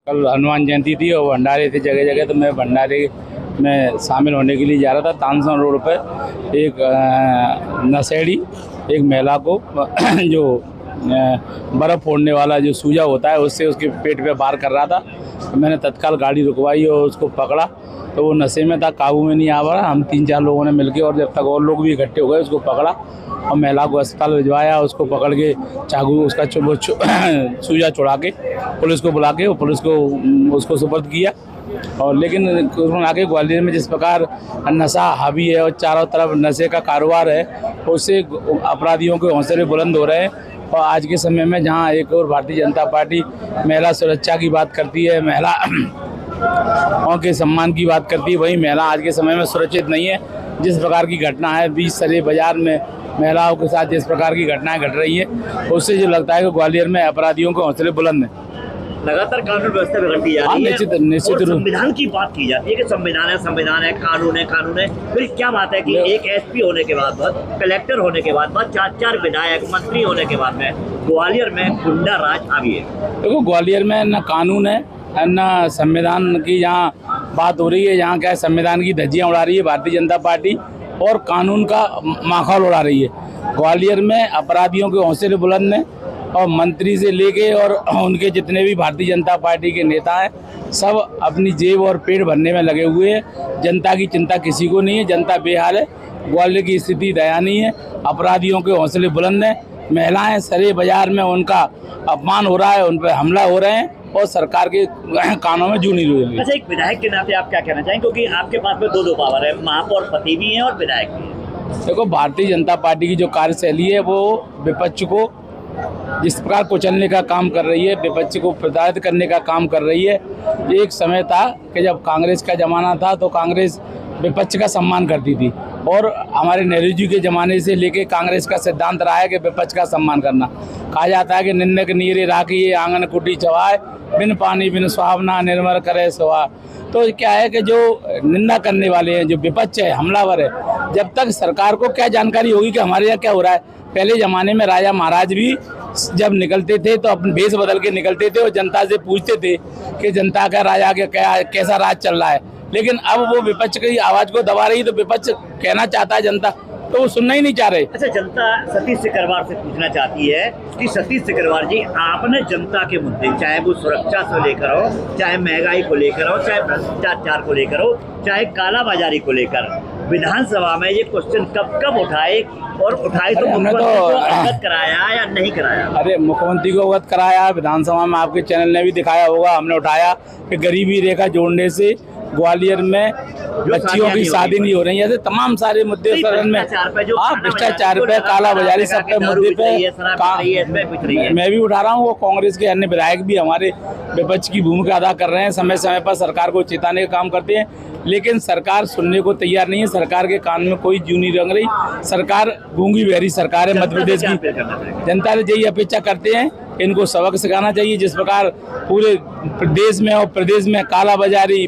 कल हनुमान जयंती थी और भंडारे थे जगह जगह, तो मैं भंडारे में शामिल होने के लिए जा रहा था। तानसेन रोड पर एक नशेड़ी एक महिला को जो बर्फ़ फोड़ने वाला जो सूजा होता है उससे उसके पेट पे वार कर रहा था। तो मैंने तत्काल गाड़ी रुकवाई और उसको पकड़ा, तो वो नशे में था, काबू में नहीं आ पा रहा। हम 3-4 लोगों ने मिलकर, और जब तक और लोग भी इकट्ठे हो गए, उसको पकड़ा और महिला को अस्पताल भिजवाया। उसको पकड़ के चाकू उसका सूजा छुड़ा के पुलिस को बुला के वो पुलिस को उसको सुपुर्द किया। और लेकिन आगे ग्वालियर में जिस प्रकार नशा हावी है और चारों तरफ नशे का कारोबार है, उससे अपराधियों के हौसले बुलंद हो रहे हैं। और आज के समय में जहां एक और भारतीय जनता पार्टी महिला सुरक्षा की बात करती है, महिला के सम्मान की बात करती है, वही महिला आज के समय में सुरक्षित नहीं है। जिस प्रकार की घटना है बीच सरे बाजार में महिलाओं के साथ जिस प्रकार की घटनाएं घट रही है, उससे जो लगता है कि ग्वालियर में अपराधियों के हौसले बुलंद हैं। लगातार कानून व्यवस्था बिगड़ती जा रही है। निश्चित और संविधान की बात की जाती है कि संविधान है, कानून है। फिर क्या बात है कि एक एसपी होने के बाद, कलेक्टर होने के बाद 4 विधायक मंत्री होने के बाद में ग्वालियर में गुंडा राज हावी है। देखो, ग्वालियर में न कानून है न संविधान की यहाँ बात हो रही है। यहाँ क्या है, संविधान की धज्जियाँ उड़ा रही है भारतीय जनता पार्टी और कानून का माहौल उड़ा रही है। ग्वालियर में अपराधियों के हौसले बुलंद हैं और मंत्री से लेके और उनके जितने भी भारतीय जनता पार्टी के नेता हैं, सब अपनी जेब और पेट भरने में लगे हुए हैं। जनता की चिंता किसी को नहीं है, जनता बेहाल है। ग्वालियर की स्थिति दयनीय है, अपराधियों के हौसले बुलंद हैं। महिलाएं सरे बाजार में उनका अपमान हो रहा है, उन पर हमला हो रहे हैं और सरकार के कानों में जू नहीं रही। अच्छा, एक विधायक के नाते आप क्या कहना चाहेंगे, क्योंकि आपके पास में दो पावर है, महापौर पति भी हैं और विधायक भी हैं। देखो, भारतीय जनता पार्टी की जो कार्यशैली है वो विपक्ष को जिस प्रकार कुचलने का काम कर रही है, विपक्ष को प्रताड़ित करने का काम कर रही है। एक समय था कि जब कांग्रेस का ज़माना था तो कांग्रेस विपक्ष का सम्मान करती थी, और हमारे नेहरू जी के ज़माने से लेके कांग्रेस का सिद्धांत रहा है कि विपक्ष का सम्मान करना। कहा जाता है कि निंदक नीरे राखिए आंगन कुटी चवाए, बिन पानी बिन सुहावना निर्मल करे सुहा। तो क्या है कि जो निंदा करने वाले हैं, जो विपक्ष है, हमलावर है, जब तक सरकार को क्या जानकारी होगी कि हमारे यहाँ क्या हो रहा है। पहले ज़माने में राजा महाराज भी जब निकलते थे तो अपने भेष बदल के निकलते थे और जनता से पूछते थे कि जनता का राजा के कैसा राज चल रहा है। लेकिन अब वो विपक्ष की आवाज़ को दबा रही, तो विपक्ष कहना चाहता है जनता, तो वो सुनना ही नहीं चाह रहे। अच्छा, जनता सतीश सिकरवार से पूछना चाहती है कि सतीश सिकरवार जी, आपने जनता के मुद्दे, चाहे वो सुरक्षा से लेकर हो, चाहे महंगाई को लेकर हो, चाहे भ्रष्टाचार को लेकर हो, चाहे कालाबाजारी को लेकर, विधानसभा में ये क्वेश्चन कब उठाए और उठाए तो मुख्यमंत्री को अवगत कराया या नहीं कराया? अरे, मुख्यमंत्री को अवगत कराया, विधानसभा में आपके चैनल ने भी दिखाया होगा, हमने उठाया कि गरीबी रेखा जोड़ने से ग्वालियर में बच्चियों की शादी नहीं हो रही है। ऐसे तमाम सारे मुद्दे सदन में, भ्रष्टाचार पे, कालाबाजारी, सब पे मुद्दे पे मैं भी उठा रहा हूँ। वो कांग्रेस के अन्य विधायक भी हमारे विपक्ष की भूमिका अदा कर रहे हैं, समय समय पर सरकार को चेताने का काम करते हैं, लेकिन सरकार सुनने को तैयार नहीं है। सरकार के कान में कोई जू नहीं रंग रही। सरकार गूंगी बहरी सरकार है मध्य प्रदेश की। जनता से यही अपेक्षा करते हैं, इनको सबक सिखाना चाहिए। जिस प्रकार पूरे देश में और प्रदेश में कालाबाजारी,